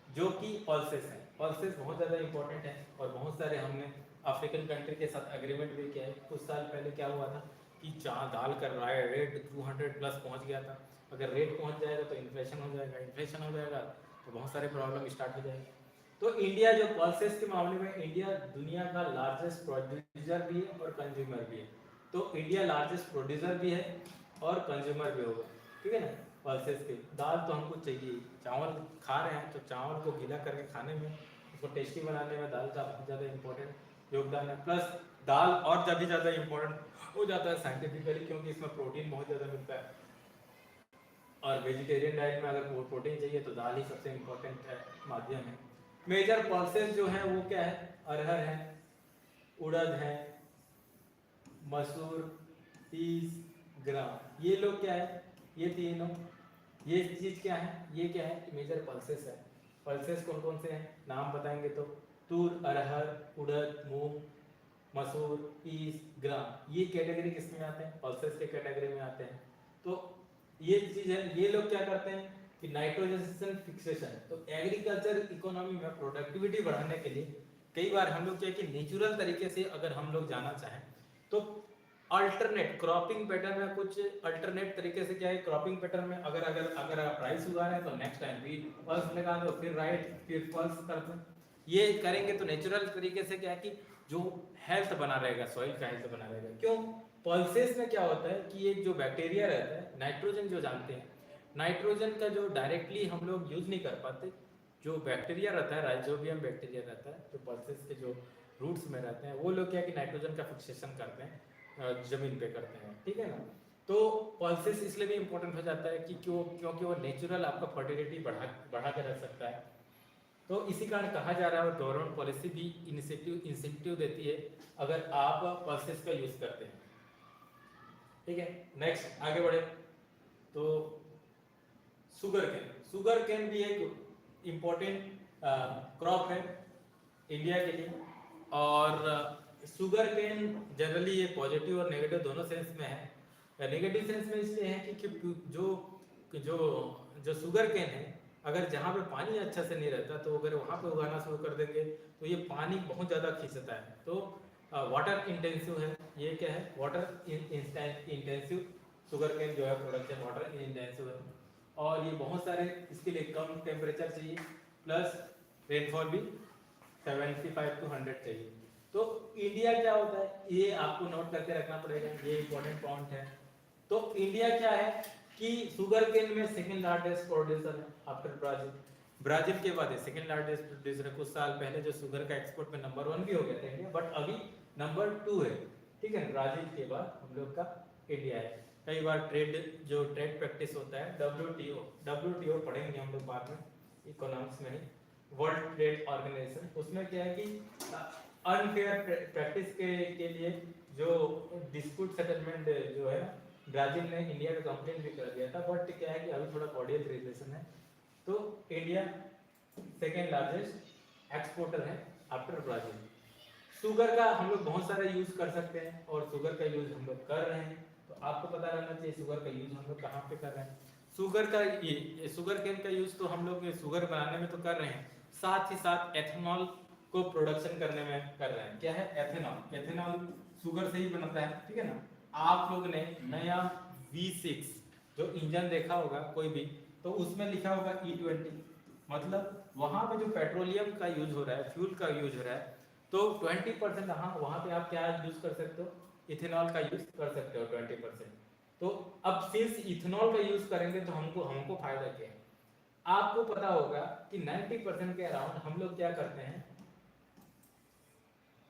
जो कि पल्सेस है। पल्सेस बहुत ज़्यादा इम्पोर्टेंट है, और बहुत सारे हमने अफ्रीकन कंट्री के साथ एग्रीमेंट भी किया है। कुछ साल पहले क्या हुआ था कि दाल का रेट 200 प्लस पहुंच गया था। अगर रेट पहुंच जाएगा तो इन्फ्लेशन हो जाएगा, इन्फ्लेशन हो जाएगा तो बहुत सारे प्रॉब्लम स्टार्ट हो जाएगी। तो इंडिया जो पल्सेस के मामले में इंडिया दुनिया का लार्जेस्ट प्रोड्यूसर भी है और कंज्यूमर भी है। तो इंडिया लार्जेस्ट प्रोड्यूसर भी है और कंज्यूमर भी होगा, ठीक है ना। पल्सेस के दाल तो हमको चाहिए, चावल खा रहे हैं तो चावल को गीला करके खाने में, उसको टेस्टी बनाने में दाल का बहुत ज़्यादा इंपॉर्टेंट योगदान है। प्लस दाल और ज़्यादा ज़्यादा इंपॉर्टेंट हो जाता है साइंटिफिकली, क्योंकि इसमें प्रोटीन बहुत ज़्यादा मिलता है। और वेजिटेरियन डाइट में अगर प्रोटीन चाहिए तो दाल ही सबसे इम्पोर्टेंट माध्यम है। मेजर पल्सेस जो है वो क्या है, अरहर है, उड़द है, मसूर, तीस, ग्राम, ये लोग क्या है, ये तीनों ये चीज़ क्या है, ये क्या है, मेजर पल्सेस है। पल्सेस कौन कौन से हैं नाम बताएंगे तो तूर, अरहर, उड़द, मूंग, मसूर, तीस, ग्राम, ये कैटेगरी किस में आते हैं, पल्सेस के कैटेगरी में आते हैं। तो ये चीज़ है, ये लोग क्या करते हैं कि नाइट्रोजन फिक्सेशन। तो एग्रीकल्चर इकोनॉमी में प्रोडक्टिविटी बढ़ाने के लिए कई बार हम लोग क्या है कि नेचुरल तरीके से अगर हम लोग जाना चाहें तो अल्टरनेट क्रॉपिंग पैटर्न में कुछ अल्टरनेट तरीके से क्या है, क्रॉपिंग पैटर्न में अगर आप राइस उगा रहे हैं तो नेक्स्ट टाइम भी पल्स लगा दो, फिर राइट, फिर पल्स कर दो। ये करेंगे तो नेचुरल तरीके से क्या है कि जो हेल्थ बना रहेगा, सॉइल का हेल्थ बना रहेगा। क्यों? पल्सेस में क्या होता है कि एक जो बैक्टीरिया रहता है, नाइट्रोजन जो जानते हैं, नाइट्रोजन का जो डायरेक्टली हम लोग यूज नहीं कर पाते, जो बैक्टीरिया रहता है, राइजोबियम बैक्टीरिया रहता है, जो पल्सेस के जो रूट्स में रहते हैं, वो लोग क्या है कि नाइट्रोजन का फिक्सेशन करते हैं, जमीन पे करते हैं, ठीक है ना। तो पल्सेस इसलिए भी इम्पोर्टेंट हो जाता है कि क्योंकि वो नेचुरल आपका फर्टिलिटी बढ़ा के रख सकता है। तो इसी कारण कहा जा रहा है, और गवर्नमेंट पॉलिसी भी इंसेंटिव देती है अगर आप पल्सेस का यूज करते हैं, ठीक है। नेक्स्ट आगे बढ़े तो शुगर कैन भी एक इम्पोर्टेंट क्रॉप है इंडिया के लिए। और शुगर केन जनरली ये पॉजिटिव और नेगेटिव दोनों सेंस में है। नेगेटिव सेंस में इसलिए है कि जो जो जो शुगर केन है, अगर जहाँ पे पानी अच्छा से नहीं रहता तो अगर वहाँ पे उगाना शुरू कर देंगे तो ये पानी बहुत ज़्यादा खींचता है, तो वाटर इंटेंसिव है। ये क्या है? वाटर इंटेंसिव शुगर केन जो है प्रोडक्शन वाटर इंटेंसिव है, और ये बहुत सारे इसके लिए कम टेम्परेचर चाहिए, प्लस रेनफॉल भी 75 to 100 चाहिए। तो इंडिया क्या होता है, ये आपको नोट करके रखना पड़ेगा, ये इंपॉर्टेंट पॉइंट है। तो इंडिया क्या है कि शुगर केन में सेकंड लार्जेस्ट प्रोड्यूसर है आफ्टर ब्राजील। ब्राजील के बाद सेकंड लार्जेस्ट प्रोड्यूसर है। कुछ साल पहले जो शुगर का एक्सपोर्ट में नंबर 1 भी हो गया था इंडिया, बट अभी नंबर 2 है, ठीक है। ब्राजील के बाद हम लोग का इंडिया है। कई बार ट्रेड प्रैक्टिस होता है, डब्ल्यूटीओ पढ़ेंगे हम लोग बाद में, इकोनॉमिक्स में ही, वर्ल्ड ट्रेड ऑर्गेनाइजेशन। उसमें क्या है कि अनफेयर प्रैक्टिस के लिए जो डिस्प्यूट सेटलमेंट जो है, ब्राजील ने इंडिया का कंप्लेन भी कर दिया था, बट क्या है कि अभी थोड़ा कॉर्डियल रिलेशन है। तो इंडिया सेकेंड लार्जेस्ट एक्सपोर्टर है आफ्टर ब्राजील। शुगर का हम लोग बहुत सारा यूज कर सकते हैं, और शुगर का यूज हम लोग कर रहे हैं, तो आपको पता रहना चाहिए शुगर का यूज हम लोग कहाँ पे कर रहे हैं। शुगर केन का यूज तो हम लोग शुगर बनाने में तो कर रहे हैं, साथ ही साथ एथेनॉल को प्रोडक्शन करने में कर रहे हैं। क्या है? एथेनॉल। एथेनॉल शुगर से ही बनता है, ठीक है ना। आप लोग ने नया V6 जो इंजन देखा होगा कोई भी, तो उसमें लिखा होगा E20, मतलब वहां पे जो पेट्रोलियम का यूज हो रहा है, फ्यूल का यूज हो रहा है, तो 20% वहां पे आप क्या यूज कर सकते हो? इथेनॉल का यूज कर सकते हो 20%। तो अब सिंस इथेनॉल का यूज करेंगे तो हमको फायदा क्या है? आपको पता होगा कि 90% के अराउंड हम लोग क्या करते हैं,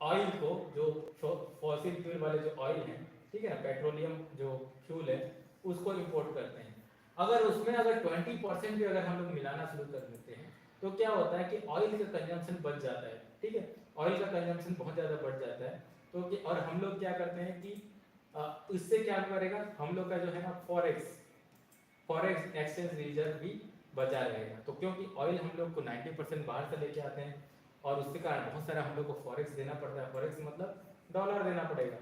ऑयल को, जो फॉसिल फ्यूल वाले जो ऑयल है, ठीक है ना, पेट्रोलियम जो फ्यूल है, उसको इंपोर्ट करते हैं। अगर उसमें अगर 20% भी अगर हम लोग मिलाना शुरू कर देते हैं तो क्या होता है कि ऑयल का कंजम्पशन बढ़ जाता है, ठीक है। ऑयल का कंजम्पशन बहुत ज़्यादा बढ़ जाता है, तो और हम लोग क्या करते हैं कि इससे क्या करेगा, हम लोग का जो है ना फॉरेक्स एक्सचेंज रिजर्व भी बचा रहेगा। तो क्योंकि ऑयल हम लोग को 90% बाहर से लेके आते हैं, और उसके कारण बहुत सारा हम लोग को फॉरेक्स देना पड़ता है। फॉरेक्स मतलब डॉलर देना पड़ेगा,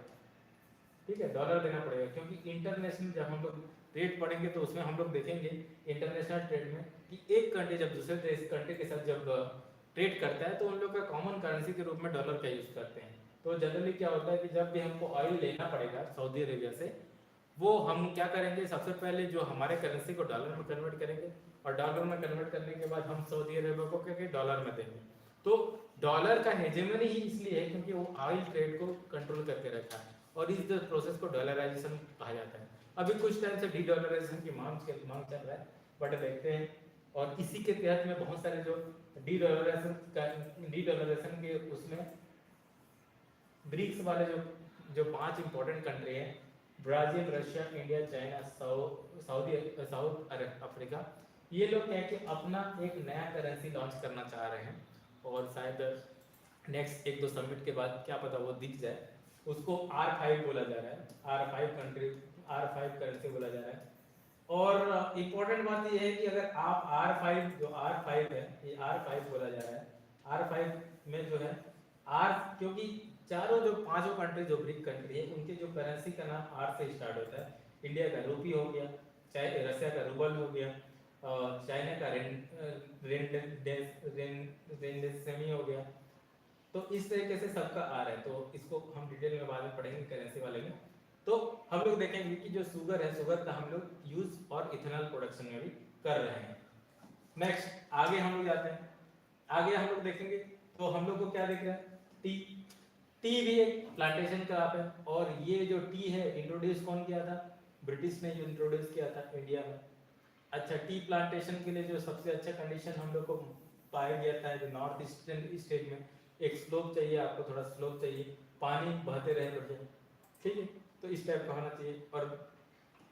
ठीक है, डॉलर देना पड़ेगा, क्योंकि इंटरनेशनल जब हम लोग रेट पढ़ेंगे तो उसमें हम लोग देखेंगे इंटरनेशनल ट्रेड में कि एक कंट्री जब दूसरे देश कंट्री के साथ जब ट्रेड करता है तो उन लोग का कॉमन करेंसी के रूप में डॉलर का यूज करते हैं। तो जनरली क्या होता है कि जब भी हमको ऑयल लेना पड़ेगा सऊदी अरेबिया से, वो हम क्या करेंगे, सबसे पहले जो हमारे करेंसी को डॉलर में कन्वर्ट करेंगे, और डॉलर में कन्वर्ट करने के बाद हम सऊदी अरेबिया को क्या डॉलर में देंगे। तो डॉलर का हेजेमनी ही इसलिए है क्योंकि वो ऑयल ट्रेड को कंट्रोल करके रखा है, और इस प्रोसेस को डॉलराइजेशन कहा जाता है। अभी कुछ टाइम से डी डॉलराइजेशन की मांग चल रहा है, बट देखते हैं। और इसी के तहत में बहुत सारे जो डी डॉलराइजेशन के उसमें ब्रिक्स वाले जो 5 इंपॉर्टेंट कंट्री हैं, Brazil, Russia, India, China, south Africa, ये लोग क्या है कि अपना एक नया करेंसी लॉन्च करना चाह रहे हैं, और शायद नेक्स्ट 1-2 समिट के बाद क्या पता वो दिख जाए। उसको R5 बोला जा रहा है, R5 करेंसी बोला जा रहा है। और इम्पोर्टेंट बात ये है कि अगर आप R5 है, ये R5 बोला जा रहा है। R5 में जो है क्योंकि चारों जो 5 कंट्री जो ब्रिक कंट्री है, उनके जो करेंसी का नाम R से स्टार्ट होता है। इंडिया का रूपी हो गया, रशिया का रूबल हो गया, चाइना का रेंडेसेमी हो गया। तो इस तरीके से सबका आ रहा है, तो इसको हम डिटेल में बाद में पढ़ेंगे करेंसी वाले में। तो हम लोग देखेंगे कि जो शुगर है, शुगर का हम लोग यूज और इथेनॉल प्रोडक्शन में भी कर रहे हैं। नेक्स्ट आगे हम लोग जाते हैं। आगे हम लोग देखेंगे तो हम लोग को क्या दिख रहा है, टी। टी भी एक प्लांटेशन क्रॉप है, और ये जो टी है इंट्रोड्यूस कौन किया था, ब्रिटिश ने जो इंट्रोड्यूस किया था इंडिया में। अच्छा, टी प्लांटेशन के लिए जो सबसे अच्छा कंडीशन हम लोग को पाया गया था, जो नॉर्थ ईस्टर्न स्टेट में एक स्लोप चाहिए, आपको थोड़ा स्लोप चाहिए, पानी बहते रहे बढ़िया, ठीक है, तो इस टाइप का होना चाहिए। और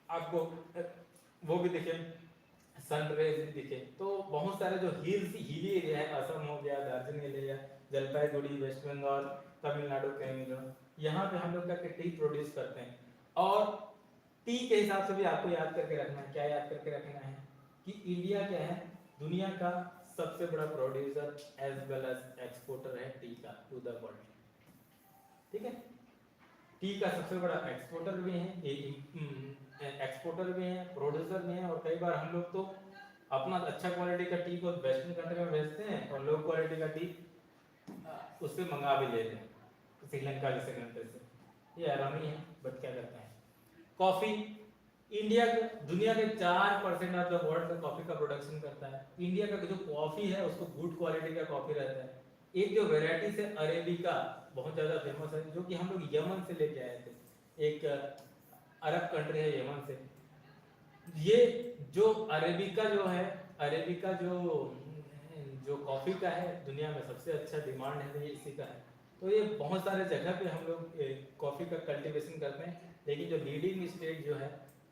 आपको वो भी दिखे, सन रेज भी दिखे। तो बहुत सारे जो हिली एरिया है, असम हो गया, दार्जिलिंग एरिया, जलपाईगुड़ी, वेस्ट बंगाल, तमिलनाडु, केरला, यहाँ पे हम लोग क्या टी प्रोड्यूस करते हैं। और टी के हिसाब से भी आपको याद करके रखना है, क्या याद करके रखना है कि इंडिया क्या है, दुनिया का सबसे बड़ा producer as well as exporter है टी का टू द वर्ल्ड, ठीक है। टी का सबसे बड़ा एक्सपोर्टर भी है, एक्सपोर्टर भी है, प्रोड्यूसर भी है, और कई बार हम लोग तो अपना अच्छा क्वालिटी का टी को वेस्टर्न कंट्री में भेजते हैं और लो क्वालिटी का टी उससे मंगा भी लेते हैं, श्रीलंका जैसे कंट्री से। ये आरामी है, बट क्या करते हैं। कॉफी, इंडिया दुनिया के 4% ऑफ द वर्ल्ड का कॉफी का प्रोडक्शन करता है। इंडिया का जो कॉफी है उसको गुड क्वालिटी का कॉफी रहता है। एक जो वेराइटीज है अरेबिका, बहुत ज्यादा फेमस है, जो कि हम लोग यमन से लेके आए थे, एक अरब कंट्री है यमन से। ये जो अरेबिका जो है, अरेबिका जो कॉफी का है, दुनिया में सबसे अच्छा डिमांड है, ये इसी का है। तो ये बहुत सारे जगह पे हम लोग कॉफी का कल्टीवेशन करते हैं, लेकिन जो लीडिंग स्टेट जो है,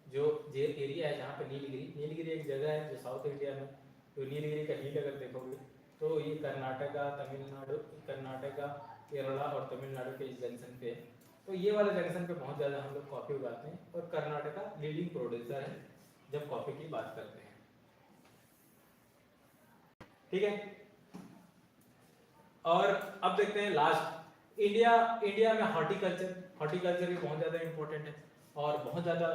जो एरिया है जहाँ पे नीलगिरी एक जगह है जो साउथ इंडिया में, तो नीलगिरी का हिल अगर देखोगे तो ये कर्नाटका, तमिलनाडु, कर्नाटका, केरला और तमिलनाडु के इस जंक्शन पे है। तो ये वाले जंक्शन पे बहुत ज़्यादा हम लोग कॉफ़ी उगाते हैं, और कर्नाटका लीडिंग प्रोड्यूसर है जब कॉफ़ी की बात करते हैं, ठीक है। और अब देखते हैं लास्ट, इंडिया में हॉर्टिकल्चर भी बहुत ज़्यादा इंपॉर्टेंट है, और बहुत ज़्यादा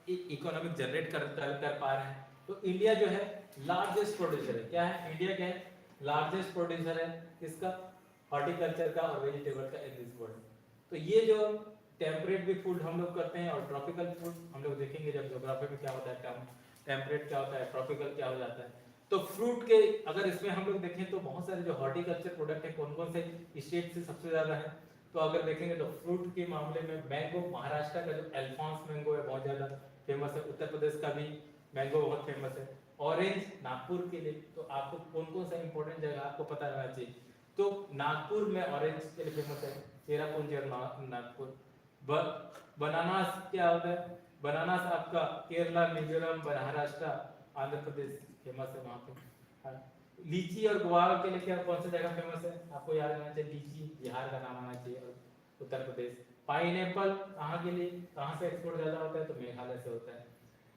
इकोनॉमिक जनरेट कर पा रहे हैं। तो इंडिया जो है लार्जेस्ट प्रोड्यूसर है, क्या है इंडिया, क्या है लार्जेस्ट प्रोड्यूसर है किसका, हॉर्टिकल्चर का और वेजिटेबल का इन दिस वर्ल्ड। तो ये जो टेम्परेट भी फूड हम लोग करते हैं, और ट्रॉपिकल फूड हम लोग देखेंगे जब ज्योग्राफी में क्या होता है, टर्म टेम्परेट क्या होता है, ट्रॉपिकल क्या हो जाता है। तो फ्रूट के अगर इसमें हम लोग देखें तो बहुत सारे जो हॉर्टिकल्चर प्रोडक्ट है कौन कौन से स्टेट से सबसे ज्यादा है, तो अगर देखेंगे तो फ्रूट के मामले में मैंगो, महाराष्ट्र का जो अल्फॉन्स मैंगो है बहुत ज्यादा फेमस है, उत्तर प्रदेश का भी मैंगो बहुत फेमस है, ऑरेंज नागपुर के लिए। तो आपको कौन कौन सा इंपॉर्टेंट जगह आपको पता रहना चाहिए, तो नागपुर में ऑरेंज के लिए फेमस है, चेरापूंजी और नागपुर। बनानास क्या होता है, बनानास आपका केरला, मिजोरम, महाराष्ट्र, आंध्र प्रदेश फेमस है वहाँ पे। हाँ। लीची और गुआवा के लिए क्या कौन सा जगह फेमस है, आपको याद रहना चाहिए, लीची बिहार का नाम आना चाहिए, और उत्तर प्रदेश। पाइनएप्पल कहाँ के लिए, कहाँ से एक्सपोर्ट ज्यादा होता है, तो मेघालय से होता है।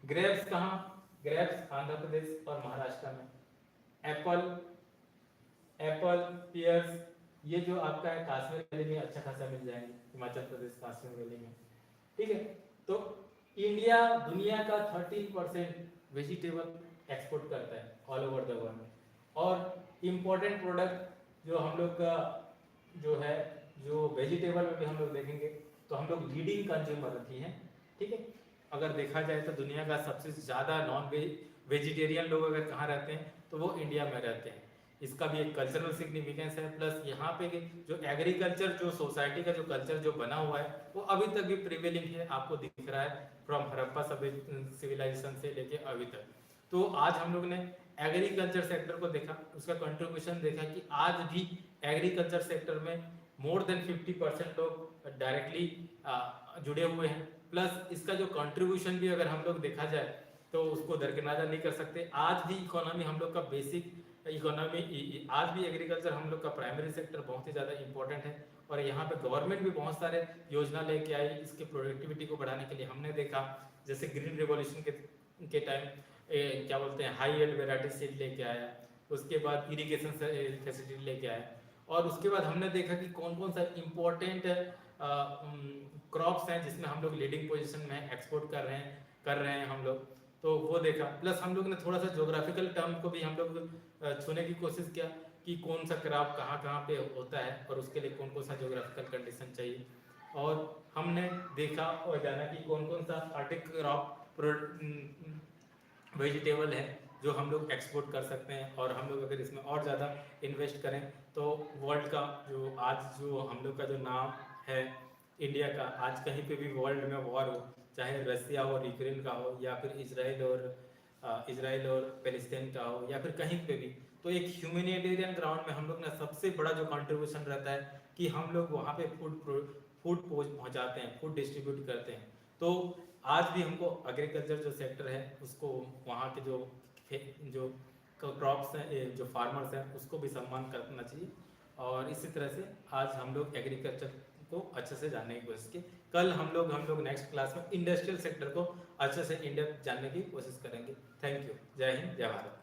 ग्रेप्स कहाँ, ग्रेप्स आंध्र प्रदेश और महाराष्ट्र में। एप्पल पियर्स, ये जो आपका है कश्मीर वैली में अच्छा खासा मिल जाएंगे, हिमाचल प्रदेश कश्मीर वैली में, ठीक है। तो इंडिया दुनिया का 13% वेजिटेबल एक्सपोर्ट करता है ऑल ओवर द वर्ल्ड, और इम्पोर्टेंट प्रोडक्ट जो हम लोग का जो है, जो वेजिटेबल में भी हम लोग देखेंगे तो हम लोग लीडिंग कंज्यूमर ही हैं, ठीक है। अगर देखा जाए तो दुनिया का सबसे ज़्यादा नॉन वेजिटेरियन लोग अगर कहाँ रहते हैं तो वो इंडिया में रहते हैं। इसका भी एक कल्चरल सिग्निफिकेंस है, प्लस यहाँ पे जो एग्रीकल्चर, जो सोसाइटी का जो कल्चर जो बना हुआ है वो अभी तक भी प्रिवेलिंग है, आपको दिख रहा है फ्रॉम हड़प्पा सिविलाइजेशन से लेके अभी तक। तो आज हम लोग ने एग्रीकल्चर सेक्टर को देखा, उसका कंट्रीब्यूशन देखा कि आज भी एग्रीकल्चर सेक्टर में मोर देन 50% लोग डायरेक्टली जुड़े हुए हैं, प्लस इसका जो कंट्रीब्यूशन भी अगर हम लोग देखा जाए तो उसको दरकिनार नहीं कर सकते। आज भी इकोनॉमी हम लोग का बेसिक इकोनॉमी, आज भी एग्रीकल्चर हम लोग का प्राइमरी सेक्टर बहुत ही ज़्यादा इंपॉर्टेंट है, और यहाँ पे गवर्नमेंट भी बहुत सारे योजना लेके आई इसके प्रोडक्टिविटी को बढ़ाने के लिए। हमने देखा जैसे ग्रीन रिवॉल्यूशन के टाइम क्या बोलते हैं हाई एल्ड वेराइटी सीड लेके आया, उसके बाद इरिगेशन फैसिलिटी लेके आया, और उसके बाद हमने देखा कि कौन कौन सा इम्पोर्टेंट क्रॉप्स हैं जिसमें हम लोग लीडिंग पोजीशन में एक्सपोर्ट कर रहे हैं हम लोग, तो वो देखा। प्लस हम लोग ने थोड़ा सा जोग्राफिकल टर्म को भी हम लोग छूने की कोशिश किया कि कौन सा क्रॉप कहाँ कहाँ पे होता है और उसके लिए कौन कौन सा जोग्राफिकल कंडीशन चाहिए, और हमने देखा और जाना कि कौन कौन सा आर्टिक क्रॉप वेजिटेबल है जो हम लोग एक्सपोर्ट कर सकते हैं, और हम लोग अगर इसमें और ज़्यादा इन्वेस्ट करें तो वर्ल्ड का जो आज जो हम लोग का जो नाम है इंडिया का, आज कहीं पे भी वर्ल्ड में वॉर हो, चाहे रसिया और यूक्रेन का हो, या फिर इसराइल और पैलेस्टाइन का हो, या फिर कहीं पे भी, तो एक ह्यूमैनिटेरियन ग्राउंड में हम लोग ना सबसे बड़ा जो कंट्रीब्यूशन रहता है कि हम लोग वहाँ पे फूड पहुँचाते हैं, फूड डिस्ट्रीब्यूट करते हैं। तो आज भी हमको एग्रीकल्चर जो सेक्टर है उसको, वहाँ के जो क्रॉप्स हैं, जो फार्मर्स हैं, उसको भी सम्मान करना चाहिए। और इसी तरह से आज हम लोग एग्रीकल्चर को अच्छे से जानने की कोशिश की। कल हम लोग नेक्स्ट क्लास में इंडस्ट्रियल सेक्टर को अच्छे से इन डेप्थ जानने की कोशिश करेंगे। Thank you. जय हिंद, जय भारत।